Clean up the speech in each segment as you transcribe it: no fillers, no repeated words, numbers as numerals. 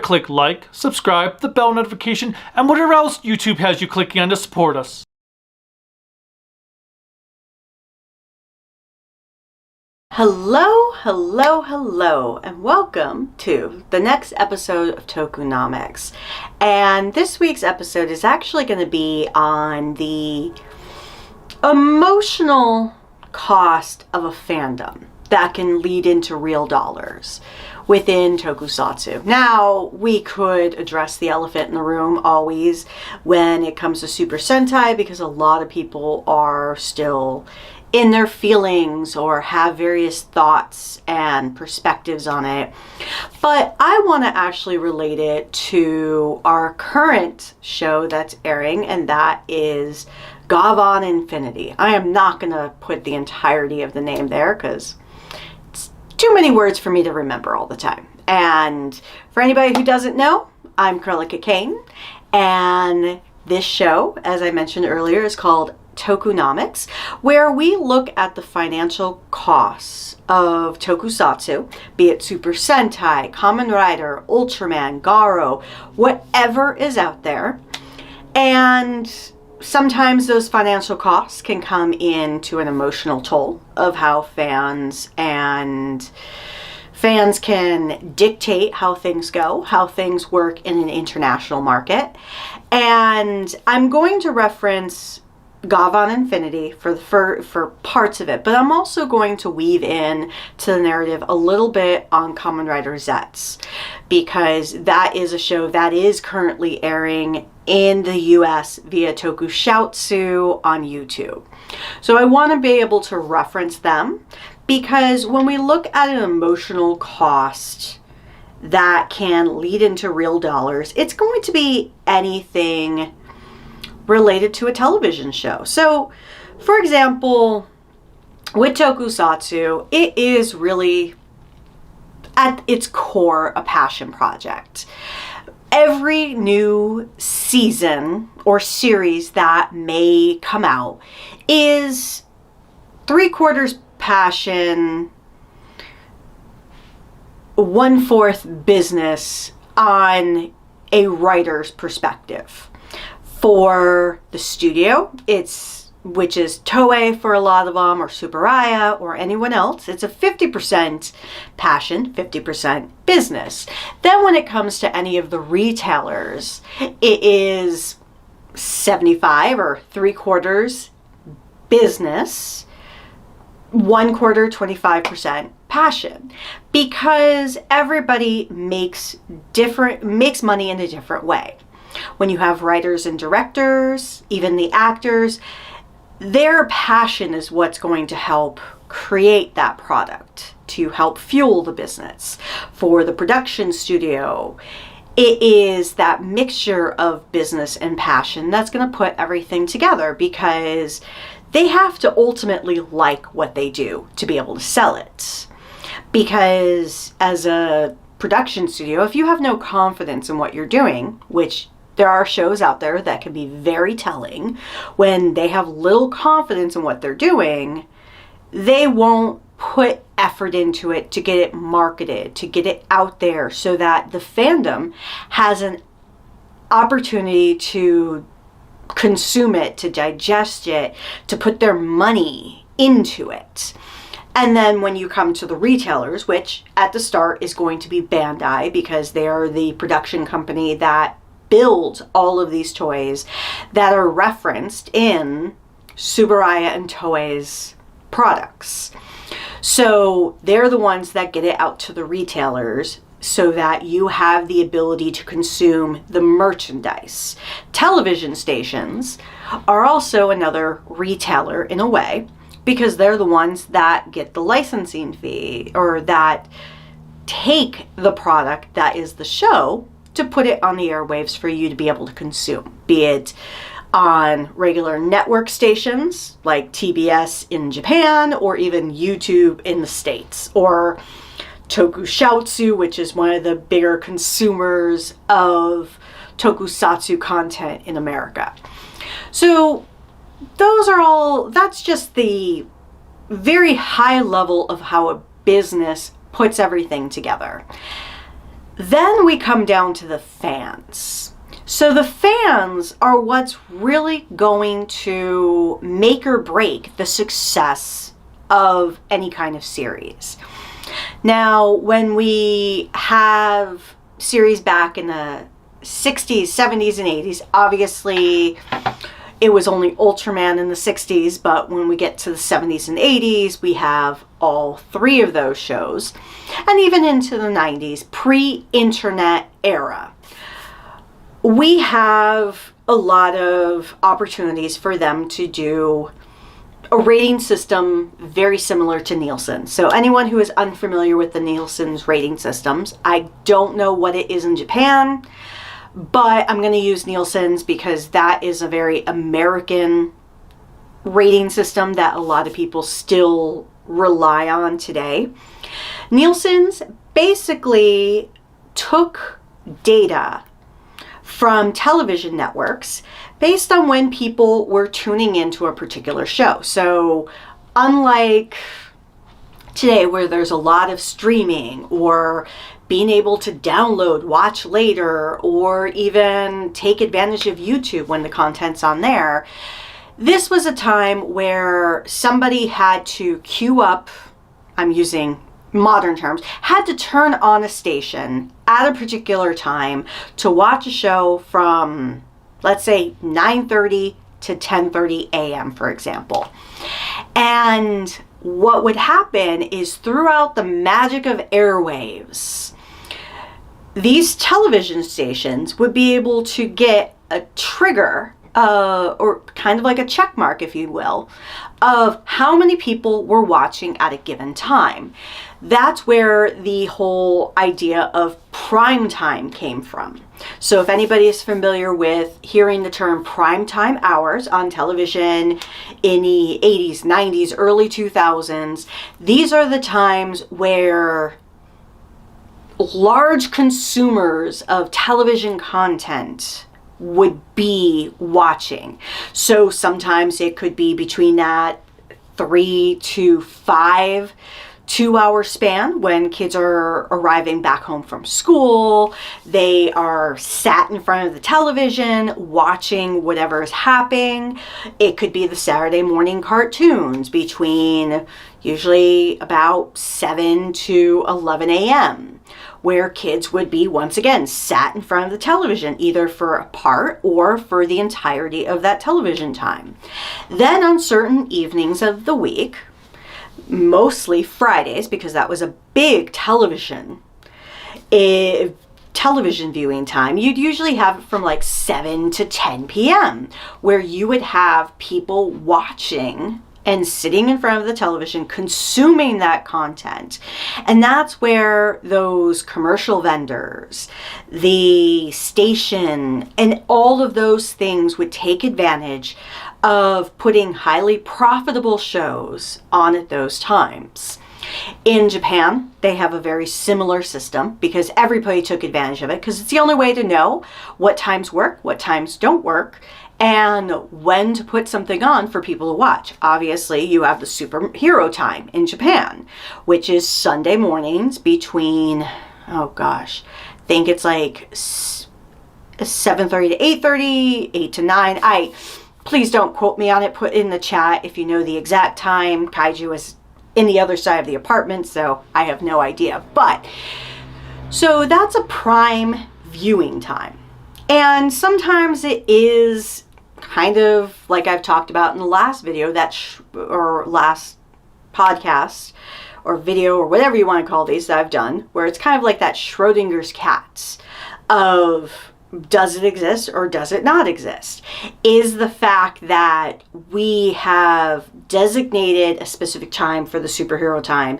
to click like, subscribe, the bell notification, and whatever else YouTube has you clicking on to support us. Hello, hello, hello, and welcome to the next episode of Tokunomics. And this week's episode is actually going to be on the emotional cost of a fandom that can lead into real dollars within Tokusatsu. Now, we could address the elephant in the room always when it comes to Super Sentai, because a lot of people are still in their feelings or have various thoughts and perspectives on it. But I want to actually relate it to our current show that's airing, and that is Go-FundMe Infinity. I am not going to put the entirety of the name there because it's too many words for me to remember all the time. And for anybody who doesn't know, I'm Krillika Kane, and this show, as I mentioned earlier, is called Tokunomics, where we look at the financial costs of Tokusatsu, be it Super Sentai, Kamen Rider, Ultraman, Garo, whatever is out there. And sometimes those financial costs can come into an emotional toll of how fans can dictate how things go, how things work in an international market. And I'm going to reference Go-FundMe Infinity for parts of it, but I'm also going to weave in to the narrative a little bit on Kamen Rider Zets, because that is a show that is currently airing in the US via Tokusatsu on YouTube. So I want to be able to reference them, because when we look at an emotional cost that can lead into real dollars, it's going to be anything related to a television show. So, for example, with Tokusatsu, it is really at its core a passion project. Every new season or series that may come out is 3/4 passion, 1/4 business on a writer's perspective. For the studio, which is Toei for a lot of them, or Tsuburaya, or anyone else, it's a 50% passion, 50% business. Then when it comes to any of the retailers, it is 75 or 3/4 business, 1/4, 25% passion, because everybody makes money in a different way. When you have writers and directors, even the actors, their passion is what's going to help create that product, to help fuel the business. For the production studio, it is that mixture of business and passion that's going to put everything together, because they have to ultimately like what they do to be able to sell it. Because as a production studio, if you have no confidence in what you're doing, which there are shows out there that can be very telling, when they have little confidence in what they're doing, they won't put effort into it to get it marketed, to get it out there, so that the fandom has an opportunity to consume it, to digest it, to put their money into it. And then when you come to the retailers, which at the start is going to be Bandai, because they are the production company that build all of these toys that are referenced in Tsuburaya and Toei's products. So they're the ones that get it out to the retailers so that you have the ability to consume the merchandise. Television stations are also another retailer in a way, because they're the ones that get the licensing fee, or that take the product that is the show to put it on the airwaves for you to be able to consume, be it on regular network stations like TBS in Japan, or even YouTube in the States, or Tokusatsu, which is one of the bigger consumers of tokusatsu content in America. So that's just the very high level of how a business puts everything together. Then we come down to the fans. So the fans are what's really going to make or break the success of any kind of series. Now, when we have series back in the 60s, 70s, and 80s, obviously it was only Ultraman in the 60s, but when we get to the 70s and 80s, we have all three of those shows. And even into the 90s, pre-internet era, we have a lot of opportunities for them to do a rating system very similar to Nielsen. So anyone who is unfamiliar with the Nielsen's rating systems, I don't know what it is in Japan, but I'm going to use Nielsen's because that is a very American rating system that a lot of people still rely on today. Nielsen's basically took data from television networks based on when people were tuning into a particular show. So unlike today where there's a lot of streaming or being able to download, watch later, or even take advantage of YouTube when the content's on there, this was a time where somebody had to queue up, I'm using modern terms, had to turn on a station at a particular time to watch a show from, let's say, 9:30 to 10:30 a.m., for example. And what would happen is throughout the magic of airwaves, these television stations would be able to get a trigger, or kind of like a check mark, if you will, of how many people were watching at a given time. That's where the whole idea of prime time came from. So if anybody is familiar with hearing the term prime time hours on television in the 80s, 90s, early 2000s, these are the times where large consumers of television content would be watching. So sometimes it could be between that 3 to 5 2-hour span when kids are arriving back home from school. They are sat in front of the television watching whatever is happening. It could be the Saturday morning cartoons between usually about 7 to 11 a.m. where kids would be once again sat in front of the television either for a part or for the entirety of that television time. Then on certain evenings of the week, mostly Fridays, because that was a big television viewing time, you'd usually have it from like 7 to 10 p.m. where you would have people watching and sitting in front of the television consuming that content. And that's where those commercial vendors, the station, and all of those things would take advantage of putting highly profitable shows on at those times. In Japan, they have a very similar system because everybody took advantage of it because it's the only way to know what times work, what times don't work, and when to put something on for people to watch. Obviously, you have the superhero time in Japan, which is Sunday mornings between, I think it's like 7:30 to 8:30, 8 to 9. Please don't quote me on it. Put in the chat if you know the exact time. Kaiju is in the other side of the apartment, so I have no idea. But, so that's a prime viewing time. And sometimes it is kind of like I've talked about in the last video, or last podcast, or video, or whatever you want to call these that I've done, where it's kind of like that Schrodinger's cats of, does it exist or does it not exist? Is the fact that we have designated a specific time for the superhero time,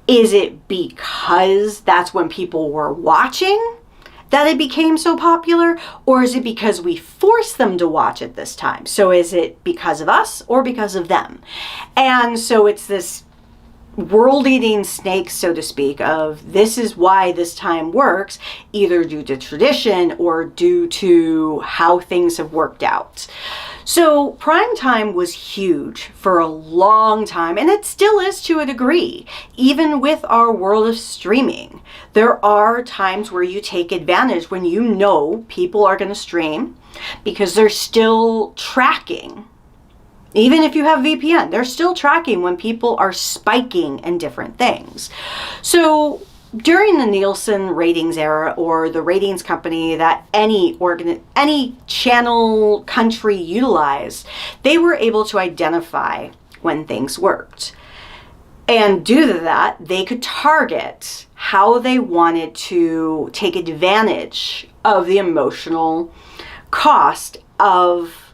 is it because that's when people were watching that it became so popular, or is it because we forced them to watch at this time? So is it because of us or because of them? And so it's this world-eating snakes, so to speak, of this is why this time works, either due to tradition or due to how things have worked out. So prime time was huge for a long time, and it still is to a degree. Even with our world of streaming, there are times where you take advantage when you know people are going to stream because they're still tracking. Even if you have VPN, they're still tracking when people are spiking and different things. So during the Nielsen ratings era, or the ratings company that any channel country utilized, they were able to identify when things worked. And due to that, they could target how they wanted to take advantage of the emotional cost of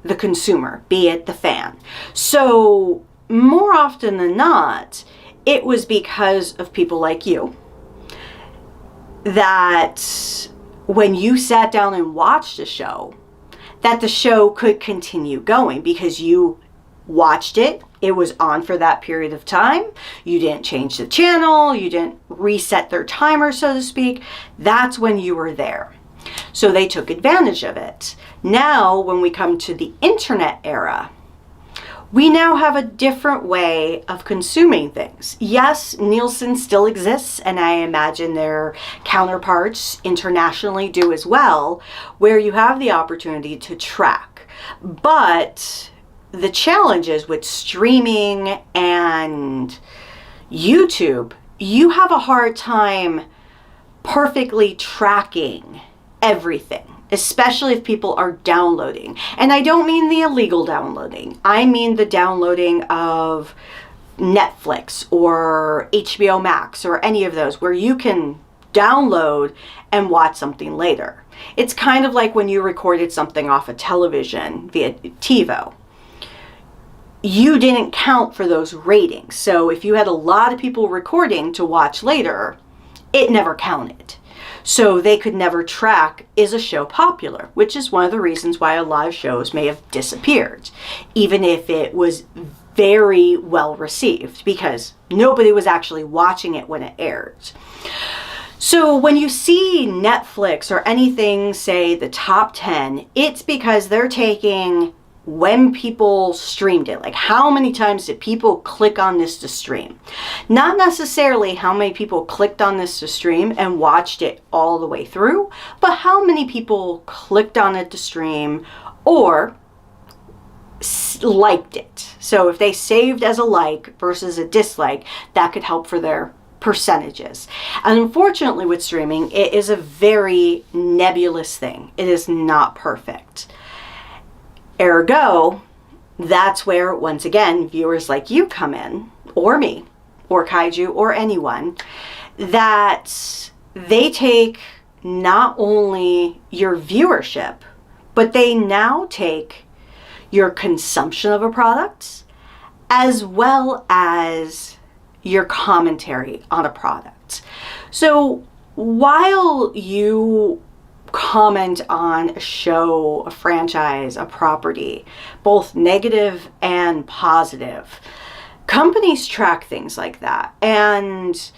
the consumer, be it the fan. So more often than not, it was because of people like you that when you sat down and watched a show, that the show could continue going because you watched it. It was on for that period of time. You didn't change the channel. You didn't reset their timer, so to speak. That's when you were there. So they took advantage of it. Now, when we come to the internet era, we now have a different way of consuming things. Yes, Nielsen still exists, and I imagine their counterparts internationally do as well, where you have the opportunity to track. But the challenges with streaming and YouTube, you have a hard time perfectly tracking everything, especially if people are downloading. And I don't mean the illegal downloading. I mean the downloading of Netflix or HBO Max or any of those where you can download and watch something later. It's kind of like when you recorded something off a television via TiVo. You didn't count for those ratings. So if you had a lot of people recording to watch later, it never counted. So they could never track, is a show popular, which is one of the reasons why a lot of shows may have disappeared, even if it was very well received, because nobody was actually watching it when it aired. So when you see Netflix or anything, say the top 10, it's because they're taking when people streamed it, like how many times did people click on this to stream? Not necessarily how many people clicked on this to stream and watched it all the way through, but how many people clicked on it to stream or liked it. So if they saved as a like versus a dislike, that could help for their percentages. And unfortunately with streaming, it is a very nebulous thing. It is not perfect. Ergo, that's where, once again, viewers like you come in, or me, or Kaiju, or anyone, that they take not only your viewership, but they now take your consumption of a product, as well as your commentary on a product. So while you comment on a show, a franchise, a property, both negative and positive, companies track things like that. And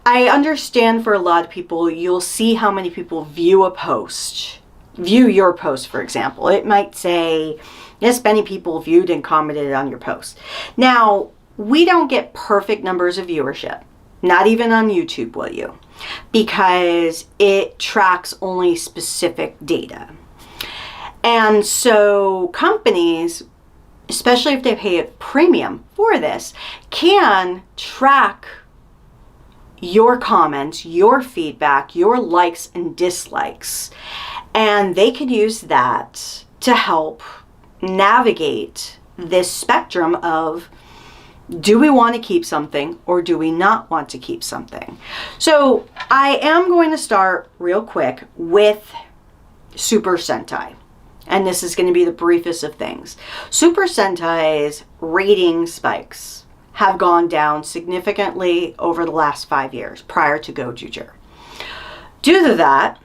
I understand for a lot of people, you'll see how many people view a post, view your post, for example. It might say, this many people viewed and commented on your post. Now, we don't get perfect numbers of viewership, not even on YouTube, will you? Because it tracks only specific data. And so companies, especially if they pay a premium for this, can track your comments, your feedback, your likes and dislikes. And they can use that to help navigate this spectrum of, do we want to keep something or do we not want to keep something? So I am going to start real quick with Super Sentai. And this is going to be the briefest of things. Super Sentai's rating spikes have gone down significantly over the last 5 years prior to Go-Jujer. Due to that,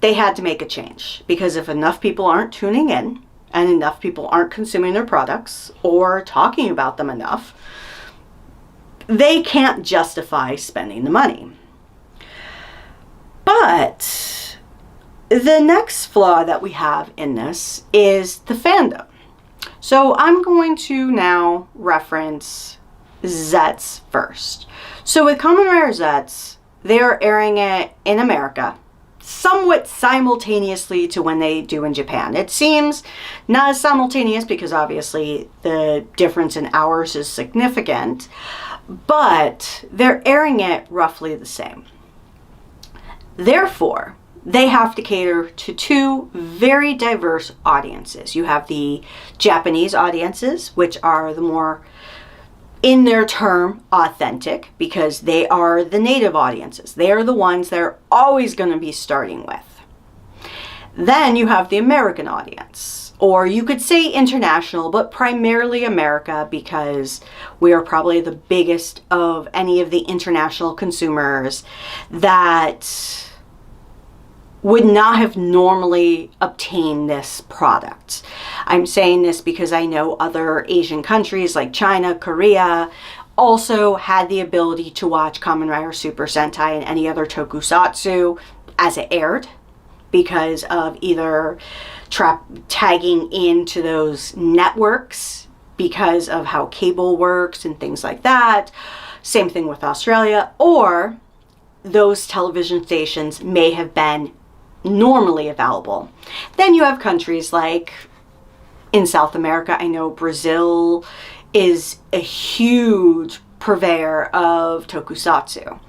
they had to make a change, because if enough people aren't tuning in and enough people aren't consuming their products or talking about them enough, they can't justify spending the money. But the next flaw that we have in this is the fandom. So I'm going to now reference Zets first. So with Kamen Rider Zets, they are airing it in America somewhat simultaneously to when they do in Japan. It seems not as simultaneous because obviously the difference in hours is significant, but they're airing it roughly the same. Therefore, they have to cater to two very diverse audiences. You have the Japanese audiences, which are the more, in their term, authentic, because they are the native audiences. They are the ones they're always going to be starting with. Then you have the American audience, or you could say international, but primarily America, because we are probably the biggest of any of the international consumers that would not have normally obtained this product. I'm saying this because I know other Asian countries like China, Korea, also had the ability to watch Kamen Rider, Super Sentai, and any other tokusatsu as it aired because of either tagging into those networks because of how cable works and things like that. Same thing with Australia, or those television stations may have been normally available. Then you have countries like in South America, I know Brazil is a huge purveyor of tokusatsu.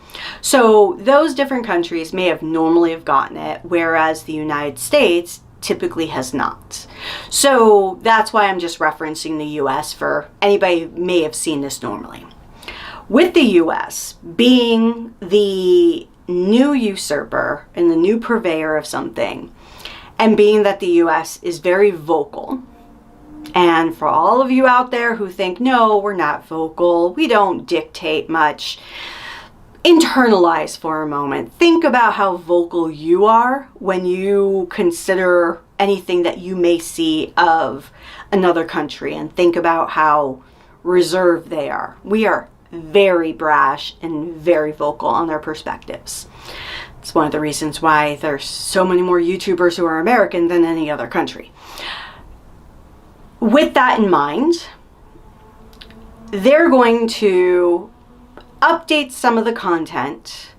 So those different countries may have normally have gotten it, whereas the United States typically has not. So that's why I'm just referencing the US for anybody who may have seen this normally. With the US being the new usurper and the new purveyor of something, and being that the US is very vocal, and for all of you out there who think, no, we're not vocal, we don't dictate much, internalize for a moment. Think about how vocal you are when you consider anything that you may see of another country, and think about how reserved they are. We are very brash and very vocal on their perspectives. It's one of the reasons why there's so many more YouTubers who are American than any other country. With that in mind, they're going to update some of the content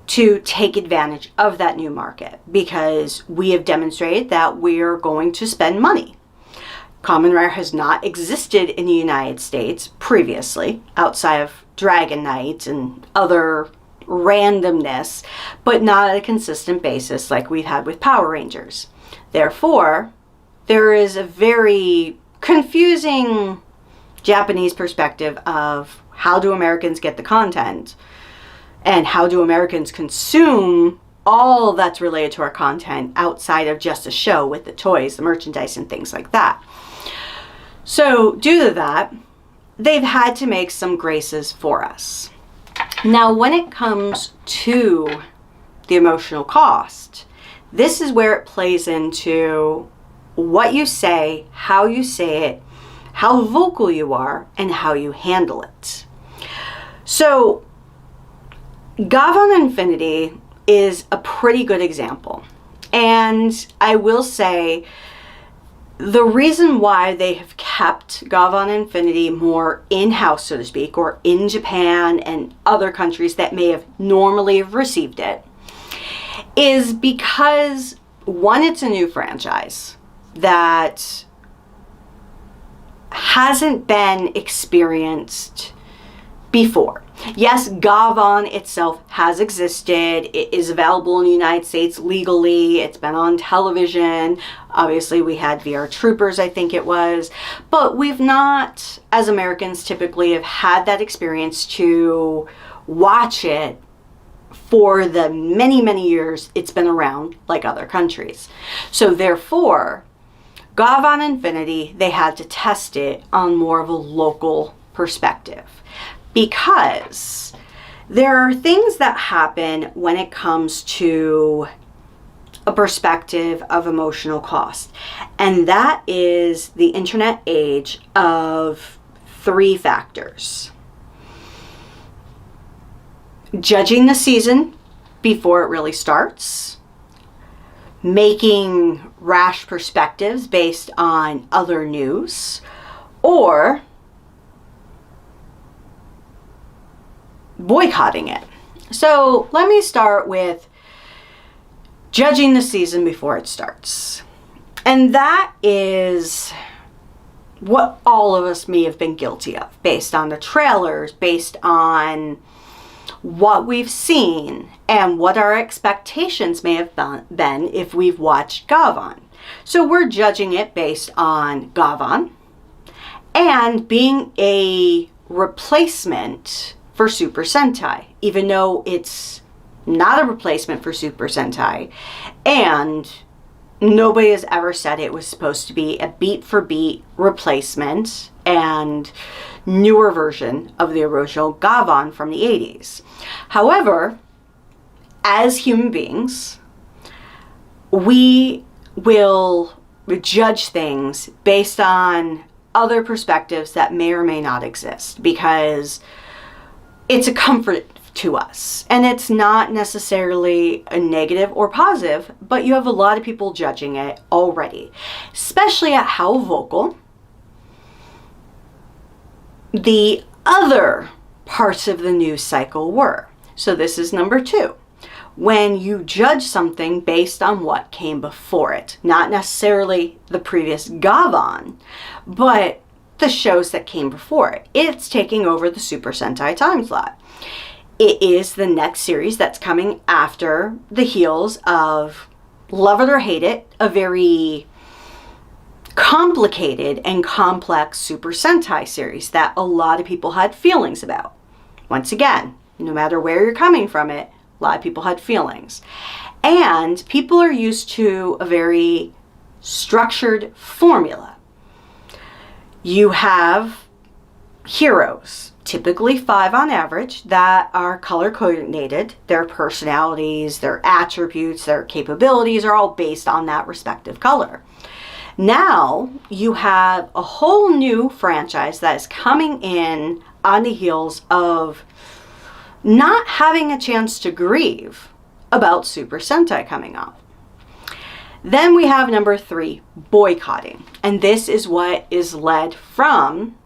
to take advantage of that new market, because we have demonstrated that we're going to spend money. Kamen Rider has not existed in the United States previously, outside of Dragon Knight and other randomness, but not at a consistent basis like we've had with Power Rangers. Therefore, there is a very confusing Japanese perspective of how do Americans get the content, and how do Americans consume all that's related to our content outside of just a show with the toys, the merchandise, and things like that. So due to that, they've had to make some graces for us. Now, when it comes to the emotional cost, this is where it plays into what you say, how it, how vocal you are, and how you handle it. So, Go-FundMe Infinity is a pretty good example. And I will say, the reason why they have kept Go-FundMe Infinity more in-house, so to speak, or in Japan and other countries that may have normally have received it, is because, one, it's a new franchise that hasn't been experienced before. Yes, Go-FundMe itself has existed. It is available in the United States legally. It's been on television. Obviously, we had VR Troopers, I think it was. But we've not, as Americans, typically have had that experience to watch it for the many, many years it's been around like other countries. So therefore, Go-FundMe Infinity, they had to test it on more of a local perspective. Because there are things that happen when it comes to a perspective of emotional cost. And that is the internet age of 3 factors. judging the season before it really starts, making rash perspectives based on other news, or boycotting it. So let me start with judging the season before it starts. And that is what all of us may have been guilty of, based on the trailers, based on what we've seen, and what our expectations may have been if we've watched Go-FundMe. So we're judging it based on Go-FundMe and being a replacement for Super Sentai, even though it's not a replacement for Super Sentai, and nobody has ever said it was supposed to be a beat-for-beat replacement and newer version of the original Go-FundMe from the 80s. However, as human beings, we will judge things based on other perspectives that may or may not exist, because it's a comfort to us. And it's not necessarily a negative or positive, but you have a lot of people judging it already, especially at how vocal the other parts of the news cycle were. So this is number 2. When you judge something based on what came before it, not necessarily the previous Go-FundMe, but the shows that came before it. It's taking over the Super Sentai time slot. It is the next series that's coming after the heels of, love it or hate it, a very complicated and complex Super Sentai series that a lot of people had feelings about. Once again, no matter where you're coming from it, a lot of people had feelings. And people are used to a very structured formula. You have heroes, typically 5 on average, that are color coordinated. Their personalities, their attributes, their capabilities are all based on that respective color. Now you have a whole new franchise that is coming in on the heels of not having a chance to grieve about Super Sentai coming up. Then we have number 3, boycotting. And this is what is led from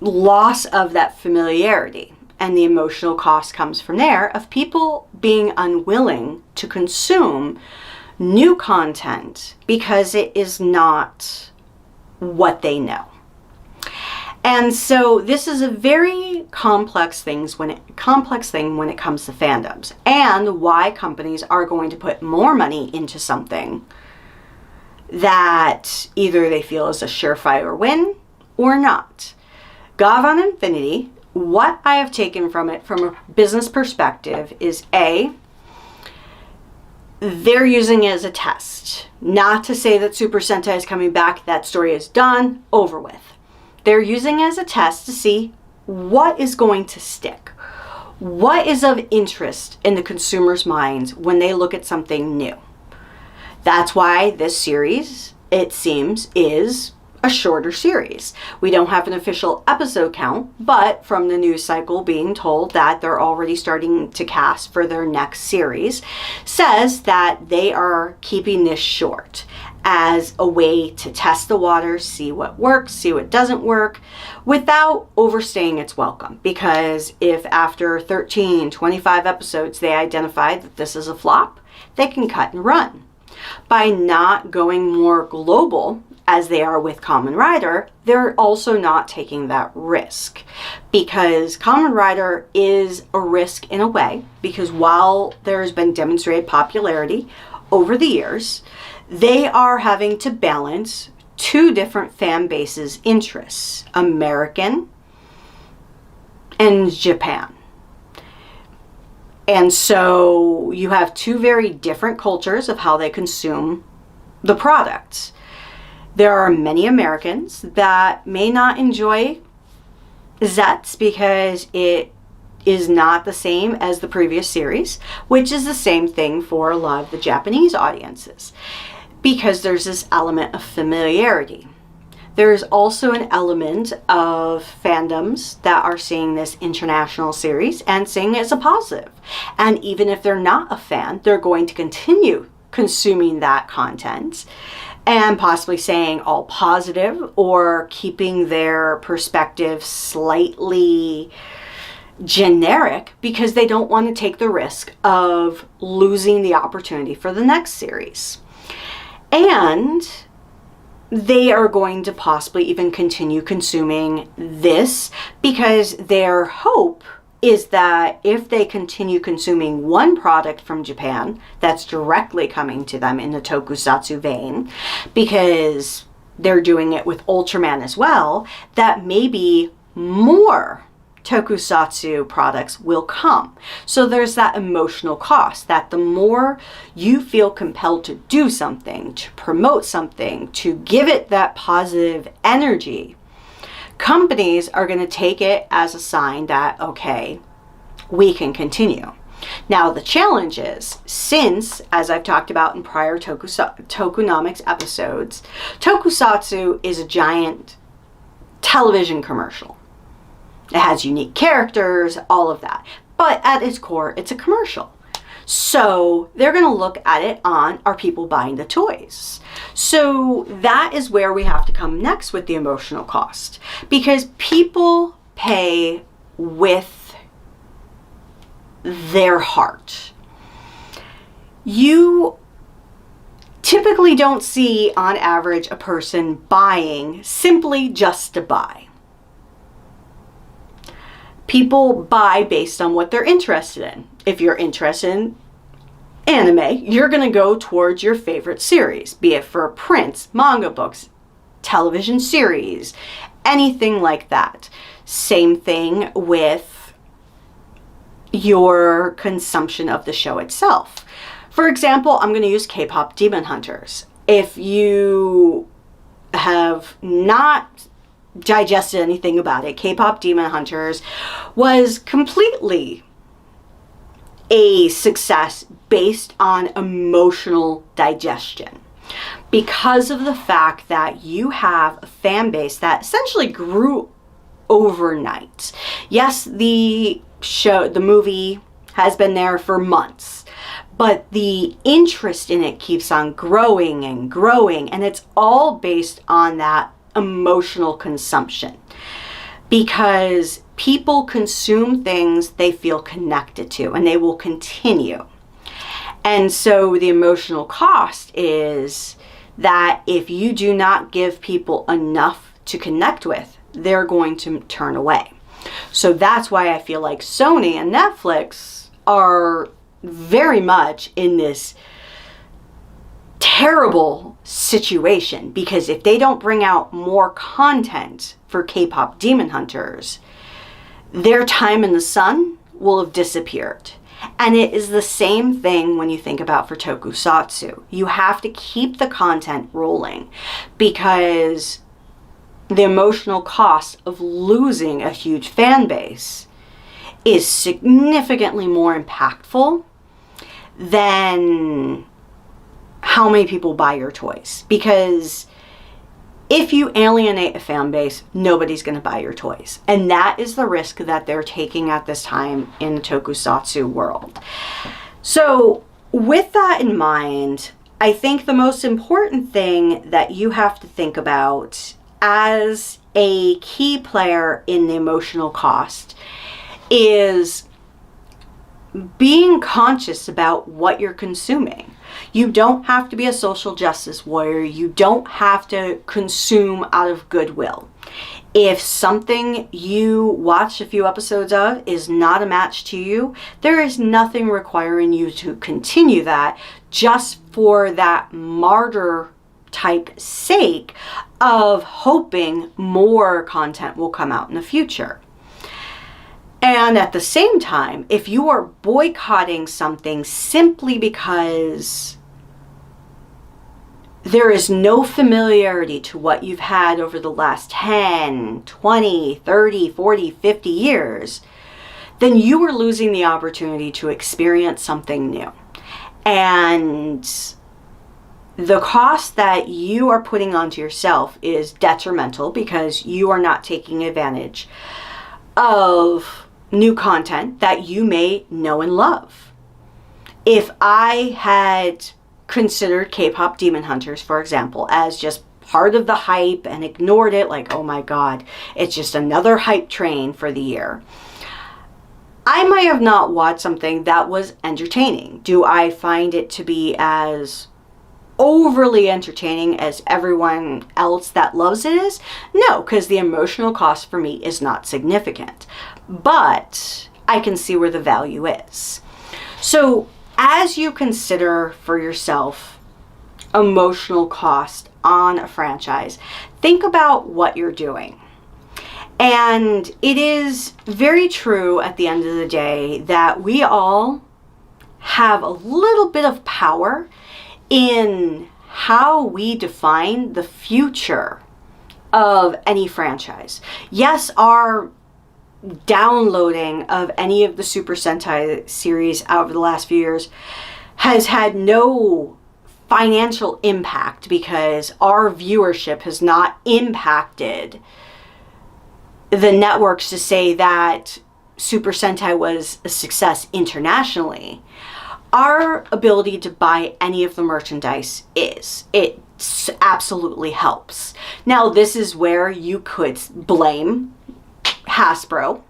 loss of that familiarity. And the emotional cost comes from there of people being unwilling to consume new content because it is not what they know. And so this is a very complex thing when it comes to fandoms, and why companies are going to put more money into something that either they feel is a surefire win or not. Go-FundMe Infinity, what I have taken from it from a business perspective is A, they're using it as a test. Not to say that Super Sentai is coming back, that story is done, over with. They're using it as a test to see what is going to stick. What is of interest in the consumer's minds when they look at something new. That's why this series, it seems, is a shorter series. We don't have an official episode count, but from the news cycle being told that they're already starting to cast for their next series, says that they are keeping this short as a way to test the waters, see what works, see what doesn't work, without overstaying its welcome. Because if after 13, 25 episodes they identify that this is a flop, they can cut and run. By not going more global, as they are with Kamen Rider, they're also not taking that risk. Because Kamen Rider is a risk in a way, because while there has been demonstrated popularity over the years, they are having to balance 2 different fan bases' interests, American and Japan. And so you have 2 very different cultures of how they consume the products. There are many Americans that may not enjoy Zets because it is not the same as the previous series, which is the same thing for a lot of the Japanese audiences, because there's this element of familiarity. There's also an element of fandoms that are seeing this international series and seeing it as a positive. And even if they're not a fan, they're going to continue consuming that content and possibly saying all positive or keeping their perspective slightly generic because they don't want to take the risk of losing the opportunity for the next series. And they are going to possibly even continue consuming this because their hope is that if they continue consuming one product from Japan that's directly coming to them in the tokusatsu vein, because they're doing it with Ultraman as well, that maybe more tokusatsu products will come. So there's that emotional cost that the more you feel compelled to do something, to promote something, to give it that positive energy, companies are going to take it as a sign that, okay, we can continue. Now, the challenge is, since, as I've talked about in prior Tokunomics episodes, tokusatsu is a giant television commercial. It has unique characters, all of that. But at its core, it's a commercial. So they're going to look at it on, are people buying the toys? So that is where we have to come next with the emotional cost. Because people pay with their heart. You typically don't see, on average, a person buying simply just to buy. People buy based on what they're interested in. If you're interested in anime, you're going to go towards your favorite series, be it for prints, manga books, television series, anything like that. Same thing with your consumption of the show itself. For example, I'm going to use K-pop Demon Hunters. If you have not digested anything about it, K-pop Demon Hunters was completely a success based on emotional digestion because of the fact that you have a fan base that essentially grew overnight. Yes, the movie has been there for months, but the interest in it keeps on growing and growing, and it's all based on that emotional consumption because people consume things they feel connected to and they will continue. And so the emotional cost is that if you do not give people enough to connect with, they're going to turn away. So that's why I feel like Sony and Netflix are very much in this terrible situation, because if they don't bring out more content for K-pop Demon Hunters, their time in the sun will have disappeared. And it is the same thing when you think about for Tokusatsu. You have to keep the content rolling because the emotional cost of losing a huge fan base is significantly more impactful than how many people buy your toys. Because if you alienate a fan base, nobody's going to buy your toys. And that is the risk that they're taking at this time in the tokusatsu world. So with that in mind, I think the most important thing that you have to think about as a key player in the emotional cost is being conscious about what you're consuming. You don't have to be a social justice warrior. You don't have to consume out of goodwill. If something you watch a few episodes of is not a match to you, there is nothing requiring you to continue that just for that martyr type sake of hoping more content will come out in the future. And at the same time, if you are boycotting something simply because there is no familiarity to what you've had over the last 10, 20, 30, 40, 50 years, then you are losing the opportunity to experience something new. And the cost that you are putting onto yourself is detrimental because you are not taking advantage of new content that you may know and love. If I had considered K-pop Demon Hunters, for example, as just part of the hype and ignored it like, oh my god, it's just another hype train for the year, I might have not watched something that was entertaining. Do I find it to be as overly entertaining as everyone else that loves it is? No, because the emotional cost for me is not significant. But I can see where the value is. So as you consider for yourself emotional cost on a franchise, think about what you're doing. And it is very true at the end of the day that we all have a little bit of power in how we define the future of any franchise. Yes, our downloading of any of the Super Sentai series over the last few years has had no financial impact because our viewership has not impacted the networks to say that Super Sentai was a success internationally. Our ability to buy any of the merchandise it absolutely helps. Now, this is where you could blame Hasbro,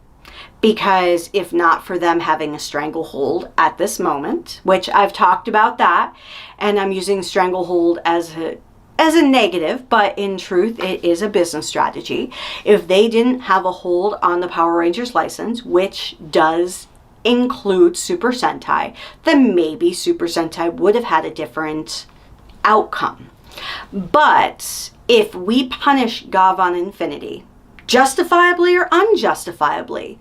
because if not for them having a stranglehold at this moment, which I've talked about that, and I'm using stranglehold as a negative, but in truth, it is a business strategy. If they didn't have a hold on the Power Rangers license, which does include Super Sentai, then maybe Super Sentai would have had a different outcome. But if we punish Gavan Infinity, justifiably or unjustifiably,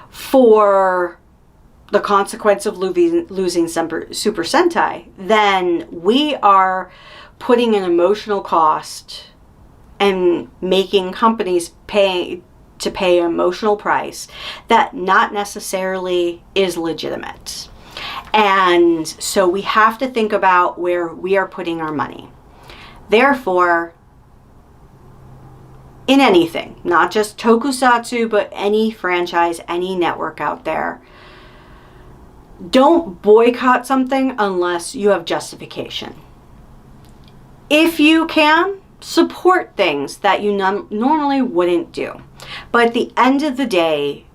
for the consequence of losing Super Sentai, then we are putting an emotional cost and making companies pay an emotional price that not necessarily is legitimate. And so we have to think about where we are putting our money. Therefore, in anything, not just Tokusatsu, but any franchise, any network out there, don't boycott something unless you have justification. If you can, support things that you normally wouldn't do. But at the end of the day,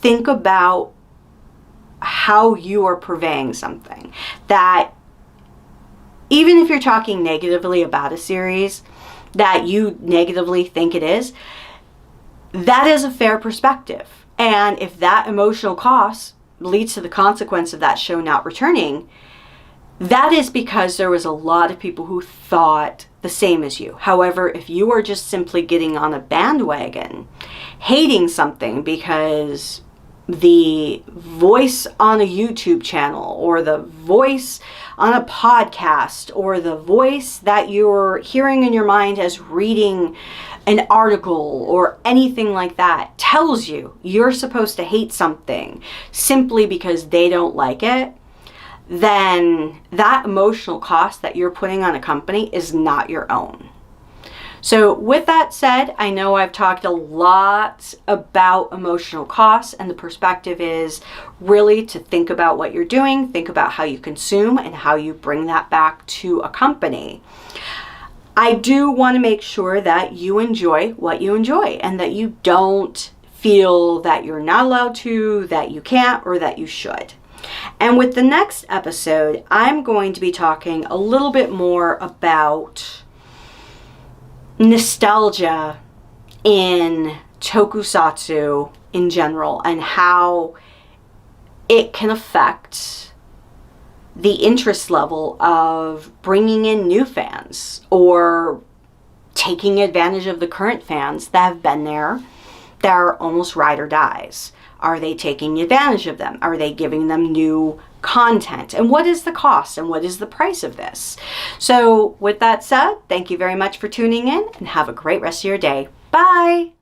think about how you are purveying something. That even if you're talking negatively about a series that you negatively think it is, that is a fair perspective. And if that emotional cost leads to the consequence of that show not returning, that is because there was a lot of people who thought the same as you. However, if you are just simply getting on a bandwagon, hating something because the voice on a YouTube channel or the voice on a podcast or the voice that you're hearing in your mind as reading an article or anything like that tells you you're supposed to hate something simply because they don't like it, then that emotional cost that you're putting on a company is not your own. So with that said, I know I've talked a lot about emotional costs, and the perspective is really to think about what you're doing, think about how you consume and how you bring that back to a company. I do want to make sure that you enjoy what you enjoy and that you don't feel that you're not allowed to, that you can't, or that you should. And with the next episode, I'm going to be talking a little bit more about nostalgia in tokusatsu in general and how it can affect the interest level of bringing in new fans or taking advantage of the current fans that have been there that are almost ride or dies. Are they taking advantage of them? Are they giving them new content? And what is the cost and what is the price of this? So with that said, thank you very much for tuning in and have a great rest of your day. Bye!